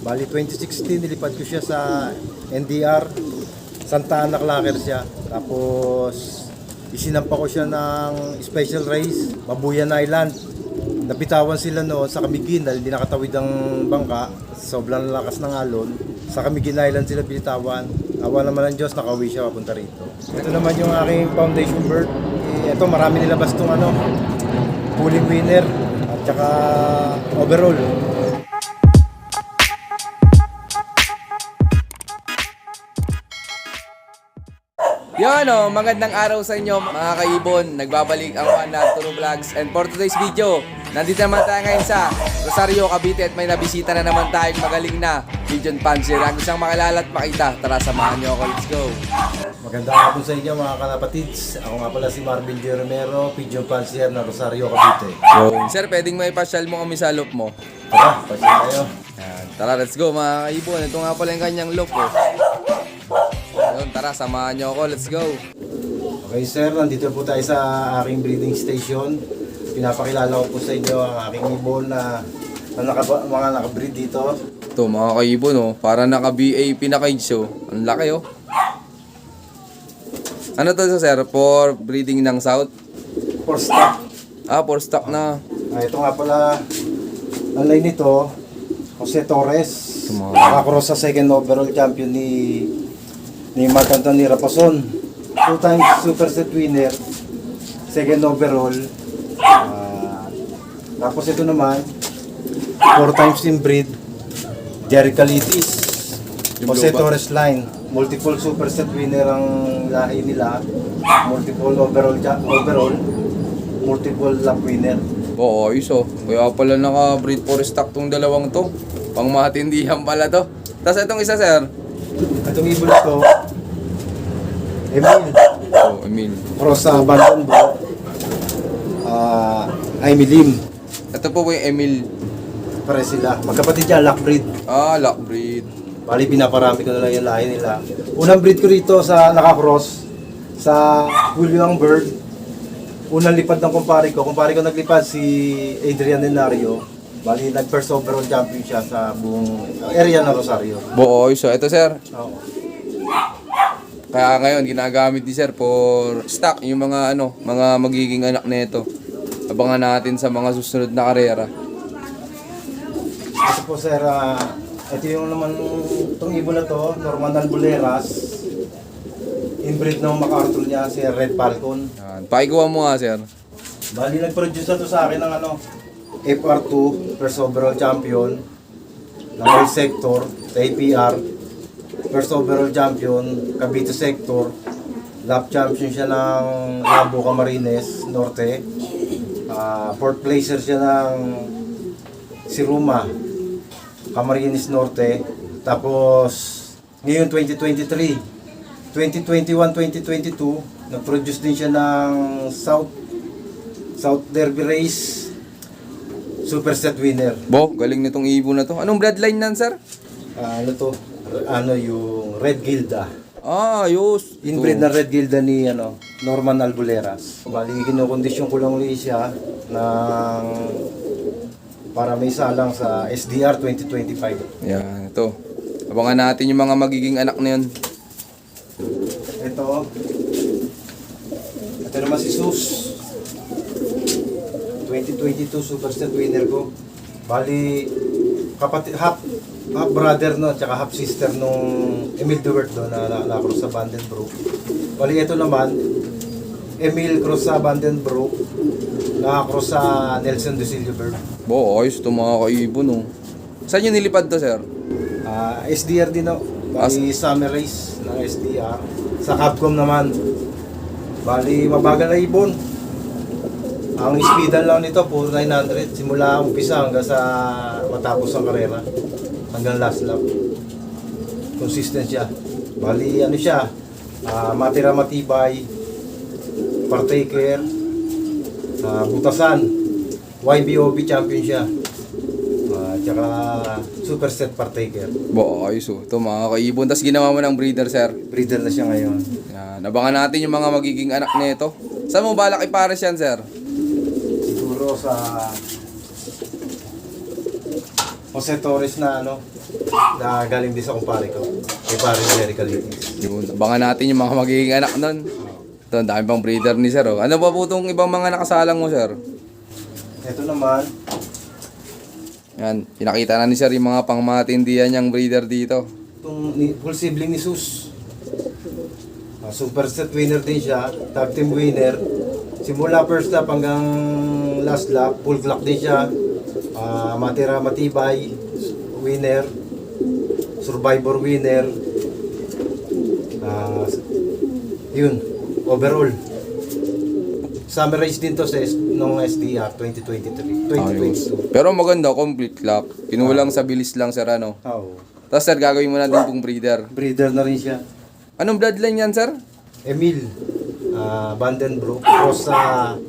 Bali 2016 nilipad ko siya sa NDR. Santa Ana Clacker siya. Tapos isinampa ko siya ng special race, Babuyan Island. Napitawan sila noon sa Camiguin dahil hindi nakatawid ang bangka. Sobrang lakas ng alon. Sa Camiguin Island sila binitawan. Awa naman ng Diyos, nakauwi siya papunta rito. Ito naman yung aking foundation bird. Ito marami nilabas itong pulling winner at saka overall. Yun magandang araw sa inyo mga kaibon. Nagbabalik ang Juan Arturo Vlogs. And for today's video, nandito naman tayo ngayon sa Rosario, Cavite. At may nabisita na naman tayong magaling na pigeon fancier. Ang isang makilala at makita. Tara, samahan nyo ako. Let's go! Magandang hapon sa inyo mga kalapatids. Ako nga pala si Marvin J. Romero, pigeon fancier na Rosario, Cavite. Sir, pwedeng may pasyal mo kami sa loop mo. Tara, pasya kayo. Yan. Tara, let's go mga kaibon. Ito nga pala yung kanyang loop. Yun, tara, samahan nyo ako. Let's go! Okay sir, nandito po tayo sa aking breeding station. Pinapakilala ko po sa inyo ang aking ibon na mga nakabreed dito. Ito mga kaibon, para naka-BAP na cage. Ang laki Ano to sir? For breeding ng South? For stock. For stock na. Ito nga pala, ang line nito, Jose Torres. Tama. Nakakross sa second overall champion ni Mark Anthony Rapason. 2 times super set winner, second overall. Tapos ito naman, 4 times inbreed, Jerry Calitis. Jose Torres line, multiple super set winner ang lahi nila, multiple overall, multiple lap winner. Oo, iso. Kaya pala naka-breed for stock tong dalawang to. Pang matindihan pala to. Tapos itong isa sir. Itong ibon to, Emil. Emil. Cross sa Banton Bro. Lim. Ito po yung Emil. Pare sila. Magkapatid yan, lock breed. Lock breed. Bali, pinaparami ko na lang yung lahi nila. Unang breed ko rito sa nakakross sa William Bird. Unang lipad ng kumpare ko. Kumpare ko naglipad si Adrian Denario. Bali, nag-first overall champion siya sa buong area ng Rosario. Oo, iso. Ito sir. Oo. Kaya ngayon ginagamit ni sir for stock yung mga mga magiging anak nito. Abangan natin sa mga susunod na karera. Ito po sir, ito yung naman itong ibon na to, Norman Albuleras. Inbreed ng MacArthur niya, si Red Falcon. Yan. Pakikuha mo nga sir. Bali, nag-produce na to sa akin ng FR2, first overall champion, ng World Sector, sa APR. First overall champion, Cavite Sector. Lap champion siya ng Labo Camarines Norte. Fourth placer siya ng Siruma, Camarines Norte. Tapos, ngayon 2023, 2021, 2022, nag-produce din siya ng South Derby Race Super Set winner. Galing nitong ibon na to. Anong bloodline nan sir? Yung Red Gilda. Ayos. Inbreed na Red Gilda ni Norman Albuleras. Bali, kinokondisyon ko lang ulit siya para may salang sa SDR 2025. Yan, ito. Abangan natin yung mga magiging anak na yun. Ito naman si Sus. 2022 Super Set winner ko. Bali, kapatid, half brother tsaka half sister nung Emil Duwert na cross sa Vandenbroek. Bali, ito naman, Emil cross sa Vandenbroek, na-cross sa Nelson de Silver. Ayos ito mga kaibon Saan yung nilipad to sir? SDR din Bali, summer race ng SDR. Sa Capcom naman. Bali, mabagal na ibon. Ang speedan lang nito, puro 900. Simula umpisa hanggang sa matapos ang karera. Hanggang last lap. Consistent siya. Bali, siya, matira matibay, partaker, butasan, YBOB champion siya. Tsaka super set partaker. Ayos ito mga kaibon. Tapos ginawa mo ng breeder sir. Breeder na siya ngayon. Yan. Abangan natin yung mga magiging anak nito. Saan mo balak ipares yan sir? Siguro sa Jose Torres na na galing din sa kumpare ko. Kay pare Jerry Calitis. Yun, abangan natin yung mga magiging anak nun. Ito, ang dami pang breeder ni sir. Oh. Ano pa po itong ibang mga nakasalang mo, sir? Ito naman, Yan, pinakita na ni sir yung mga pangmatindihan niyang breeder dito. itong full sibling ni Sus. Super set winner din siya, tag team winner. Simula first lap hanggang last lap, full clock din siya. Matira matibay, winner. Survivor winner. Yun, overall. Summer race din to sa nung SDR 2023, 2022. Pero maganda, complete lock. Pinulang sa bilis lang, sir, ano. Oh, Tapos, sir, gagawin mo na din pong breeder. breeder na rin siya. Anong bloodline yan, sir? Emil Vandenbroek, cross sa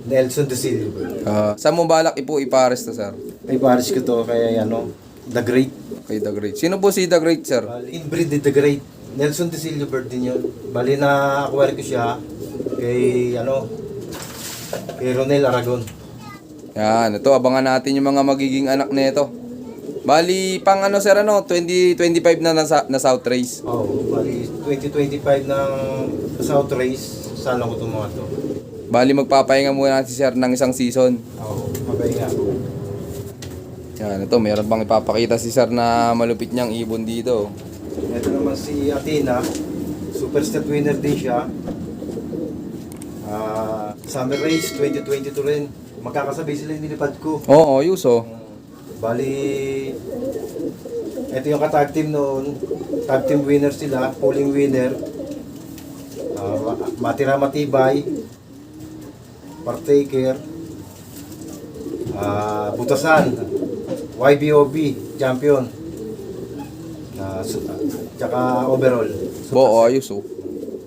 Nelson de Silva. Saan mo balak ipares to, sir? Ay pares ko to kay The Great. Kay The Great. Sino po si The Great, sir? Inbreed ni The Great. Nelson de Silva din yun. Bali na acquire ko siya kay kay Ronel Aragon. Yan, ito, abangan natin yung mga magiging anak nito. Bali, pang sir, 2025 na South Race. Bali 2025 ng South Race. Sana ko itong mga to. Bali, magpapahinga muna natin, sir, ng isang season. Mabay nga. Yan, ito, meron bang ipapakita si sir na malupit niyang ibon dito. Ito naman si Athena. Super stat winner din siya. Summer Race 2022 rin. Magkakasabay sila yung nilipad ko. Oo, Yuso. Bali, ito yung katag team noon. Tag team winner sila, pulling winner. Matira matibay. Partaker. Butasan. YBOB, champion. Tsaka overall. Oo, Yuso.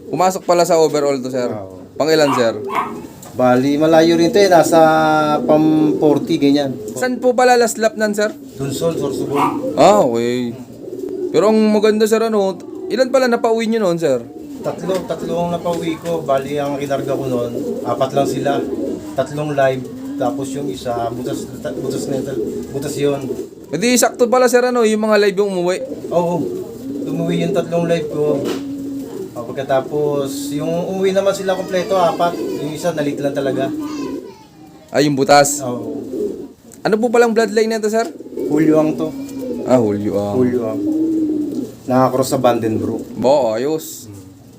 Pumasok pala sa overall to, sir. Oo. Pangilan, sir? Bali, malayo rin ito nasa pam 40, ganyan. Saan po pala last lap nan, sir? Dunsol, Sorsogon. Okay. Pero ang maganda, sir, ilan pala napauwi nyo noon, sir? Tatlo ang napauwi ko. Bali, ang kinarga ko noon, 4 lang sila. 3 live, tapos yung isa, butas yun. Hindi, sakto pala, sir, yung mga live yung umuwi. Oo, umuwi yung 3 live ko. Pagkatapos, yung umuwi naman sila kompleto, 4. Yung isa, nalit lang talaga. Ay, yung butas. Oo. Ano po palang bloodline nito, sir? Hulyuang to. Hulyo. Hulyuang. Nakakross sa Vandenbroek. Oo, ayos.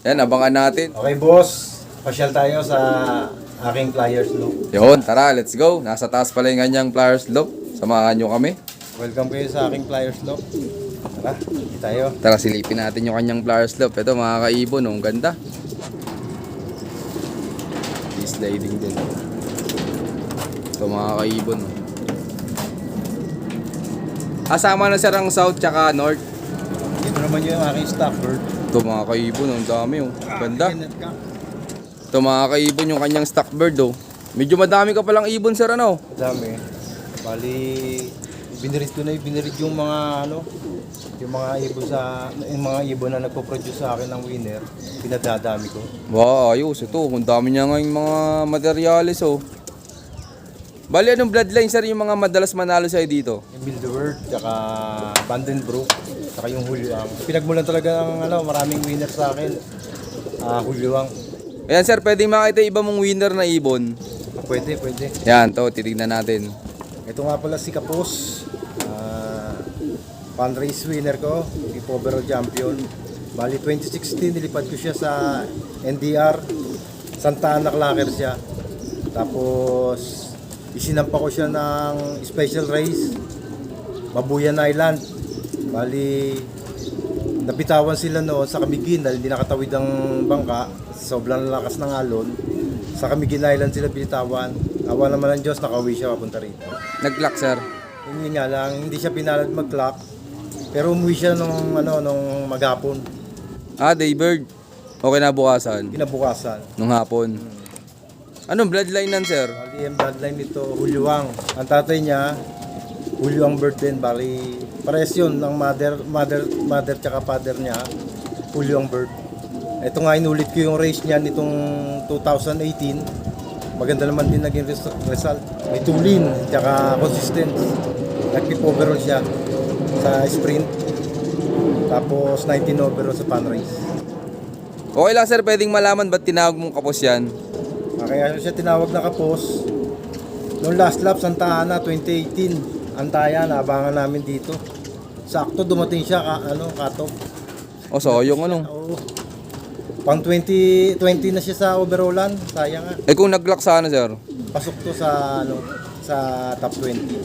Yan, abangan natin. Okay, boss. Pasyal tayo sa aking flyers loop. Yun, tara, let's go. Nasa taas pala yung kanyang flyers loop. Samahan nyo kami. Welcome kayo sa aking flyers loop. Tara, hindi tayo. Tara, silipin natin yung kanyang flyers loop. Ito, mga kaibon, ang ganda. Sliding din. Ito, mga kaibon. Asama na sir ang south tsaka north. Ito naman yung aking stock bird. Ito, mga kaibon, ang dami, oh. Ganda. Ito, mga kaibon, yung kanyang stock bird, oh. Medyo madami ka palang ibon, sir, Dami. Bali, binirid yung mga yung mga ibon na nagpo-produce sa akin ng winner, pinadadami ko. Wow, ayos. Ito, ang dami niya ngayong mga materyales, oh. Bali, anong bloodline, sir, yung mga madalas manalo sa'yo dito? Emil the Word, tsaka Vandenbroek, tsaka yung Hulyuang. Pinagmulan talaga ng maraming winner sa akin. Hulyuang. Ayan, sir, pwedeng makita iba mong winner na ibon. Pwede. Yan, to, titignan natin. Ito nga pala si Kapos. Fan race winner ko, overall champion. Bali 2016 nilipad ko siya sa NDR Santa Ana Clacker siya. Tapos isinampa ko siya ng special race Babuyan Island. Bali napitawan sila noon sa Camiguin dahil hindi nakatawid ang bangka. Sobrang lakas ng alon. Sa Camiguin Island sila binitawan. Awa naman ng Diyos, nakauwi siya papunta rito. Nag-clock, sir. Hindi nga lang, hindi siya pinalad mag-clock. Pero umuwi siya nung maghapon, Daybird. Okay na bukasan. kinabukasan. Nung hapon. Anong bloodline nan, sir? Bali, ang bloodline nito, Hulyuang. Ang tatay niya, Hulyuang bird din. Bali, pares yun, ng mother tsaka father niya, Hulyuang bird. Ito nga, inulit ko yung race niya nitong 2018. Maganda naman din naging result. May tulin, tsaka consistent. Nag-overall siya sa sprint. Tapos 19 overall sa pan race. Okay lang sir, pwedeng malaman ba't tinawag mong kapos yan? Kaya siya tinawag na kapos. Noong last lap, Santa Ana, 2018. Antayan, abangan namin dito. Sakto, dumating siya, cut-off. O so, yung ano. Oo. Pang 20 na siya sa overallan. Sayang nga. Eh kung nag-lock sana sir? Pasok to sa, sa top 20.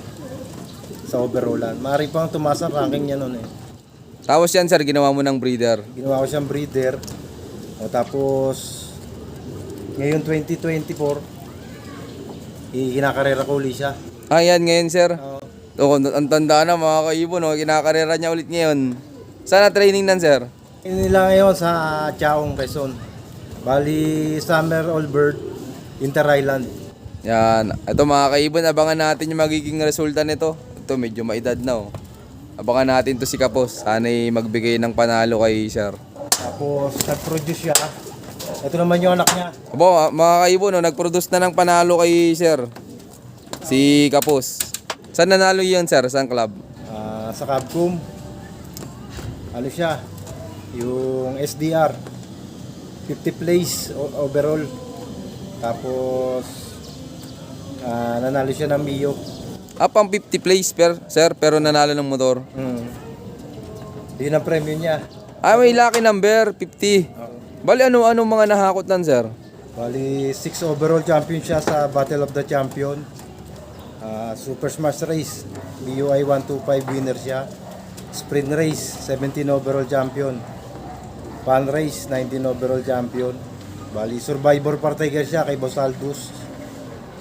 Sa overallan. Maaari pang tumaas ang ranking niya noon eh. Tapos yan sir, ginawa mo ng breeder. Ginawa ko siyang breeder. O tapos, ngayon 2024, kinakarera ko uli siya. Ah yan ngayon sir. Oo. O, ang tanda na mga kaibon, no? Kinakarera niya ulit ngayon. Sana training nan sir? Nila ngayon sa Chaong, Quezon. Bali, Summer Allbird, Inter Island. Yan. Ito mga kaibon, abangan natin yung magiging resulta nito. Ito medyo maedad na oh. Abangan natin to si Kapos. Sana'y magbigay ng panalo kay sir. Tapos, nag-produce siya. Ito naman yung anak niya. Abo, mga kaibon, no? Nag-produce na ng panalo kay sir. Si Kapos. Saan nanalo yun sir? Saan club? Sa Cabcom. Ano siya? Yung SDR. 50 place overall. Tapos, nanalo siya ng Mio. Pang 50 place sir, pero nanalo ng motor. Yun ang premyo niya. May lucky number, 50. Bali, ano mga nahakot nan sir? Bali, 6 overall champion siya sa Battle of the Champion. Super Smash Race, BUI 125 winner siya. Sprint Race, 17 overall champion. Pan Race, 19 overall champion. Bali, Survivor partaker siya kay Boss Aldous.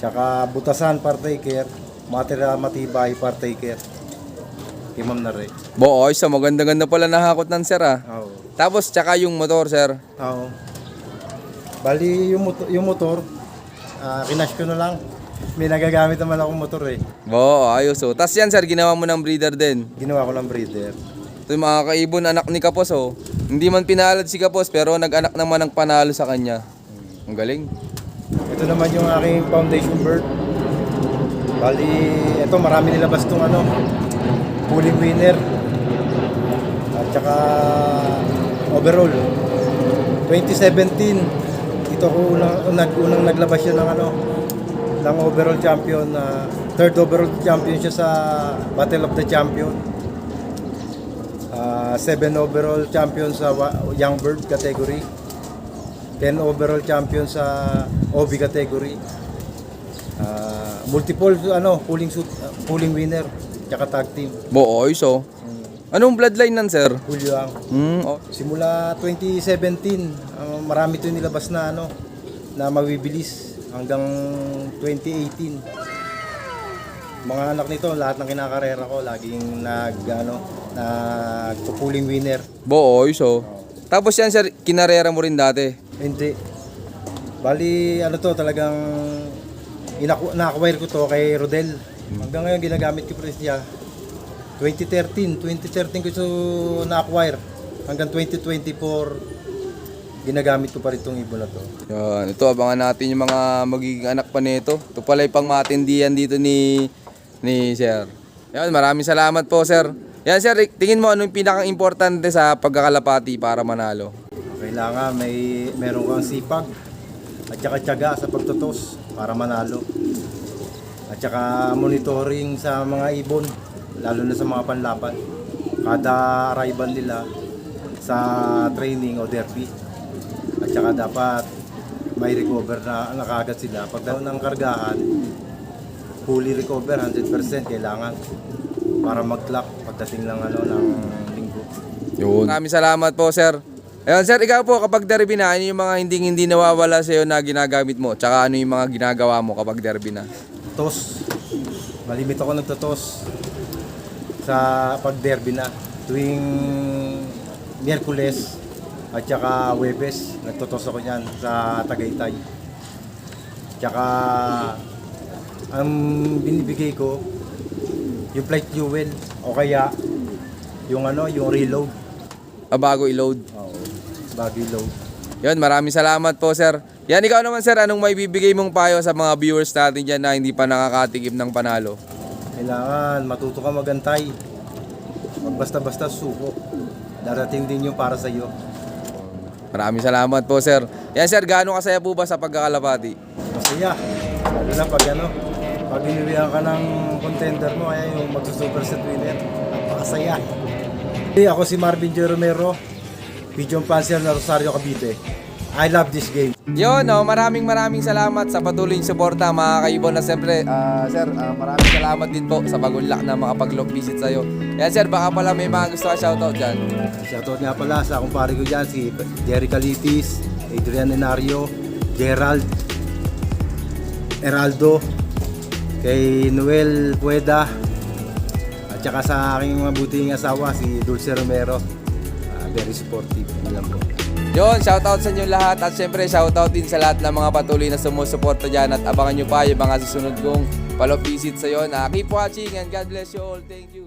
Tsaka Butasan partaker. Matira Matibay partaker. Kay Ma'am Nare. Boy, sa maganda-ganda pala nahakot nan sir Oo. Tapos, tsaka yung motor sir. Oo. Bali, yung motor, kinash ko na lang. May nagagamit naman akong motor eh. Ayos oh. Tapos yan sir, ginawa mo ng breeder din. Ginawa ko ng breeder. Ito yung mga kaibon, anak ni Kapos oh. Hindi man pinalad si Kapos, pero nag-anak naman ng panalo sa kanya. Ang galing. Ito naman yung aking foundation bird. Bali, ito marami nilabas itong pulling winner. At saka overall. 2017, ito ko unang naglabas siya ng ng overall champion. Third overall champion siya sa Battle of the Champion. 7 overall champion sa Young Bird category. 10 overall champion sa OB category. Multiple pulling winner tsaka tag team. Ayos oh. Anong bloodline nan sir? Hulyang. Oh. Simula 2017, marami ito nilabas na na mabibilis hanggang 2018. Mga anak nito, lahat ng kinakarera ko laging nagpo-pulling winner. Ayos oh. Tapos yan sir, kinarera mo rin dati. Hindi. Bali, talagang na-acquire ko to kay Rodel. Hanggang ngayon ginagamit ko pa rin siya. 2013 ko ito na-acquire. Hanggang 2024, ginagamit ko pa rin itong ibon na to. Yan, ito abangan natin yung mga magiging anak pa nito. Ito pala yung pangmatindihan dito ni sir. Yan, maraming salamat po sir. Yan sir, tingin mo anong pinaka-importante sa pagkakalapati para manalo? Kailangan meron kang sipag at saka tiyaga sa pagtutos para manalo. At saka monitoring sa mga ibon, lalo na sa mga panlaban. Kada arrival nila sa training o derby. At saka dapat may recover na kagad sila. Pag daw ng kargahan, fully recover 100% kailangan para mag-clock pagdating ng ng linggo. Yun. Maraming salamat po sir. Ayun sir, ikaw po kapag derby na, ano yung mga hindi nawawala sa iyo na ginagamit mo? Tsaka ano yung mga ginagawa mo kapag derby na? Tos. Malimit ako nagtotos sa pag-derby na. Tuwing Miyerkules at saka Huwebes, nagtotos ako niyan sa Tagaytay. Tsaka ang binibigay ko yung flight fuel o kaya yung reload. Bago i-load. Oo, bago i-load. Yun, maraming salamat po sir. Yan, ikaw naman sir, anong may bibigay mong payo sa mga viewers natin dyan na hindi pa nakakatikim ng panalo? Kailangan matuto ka magantay. Wag basta-basta suko. darating din yung para sa iyo. Maraming salamat po, sir. Yan, sir, gaano kasaya po ba sa pagkakalapati? Masaya. Lalo na pag inuwihan ka ng contender mo, kaya yung magsusuper set winner, napakasaya. Ako si Marvin J. Romero, Pigeon Panzer na Rosario, Cavite. I love this game. Yun, maraming salamat sa patuloy yung suporta, mga kaibon. Na siyempre, sir, maraming salamat din po sa pag-unlock na makapag-lock visit sa'yo. Yan, sir, baka pala may mga gusto ka shoutout dyan. Shoutout nga pala sa kumpare ko dyan, si Jerry Calitis, Adrian Enario, Gerald, Eraldo, kay Noel Pueda, at saka sa aking mabuting asawa, si Dulce Romero. Very supportive. Yun lang po. Yun, shoutout sa inyo lahat. At syempre, shoutout din sa lahat ng mga patuloy na sumusuporta dyan. At abangan nyo pa yung mga susunod kong follow visit sa iyo. Keep watching and God bless you all. Thank you.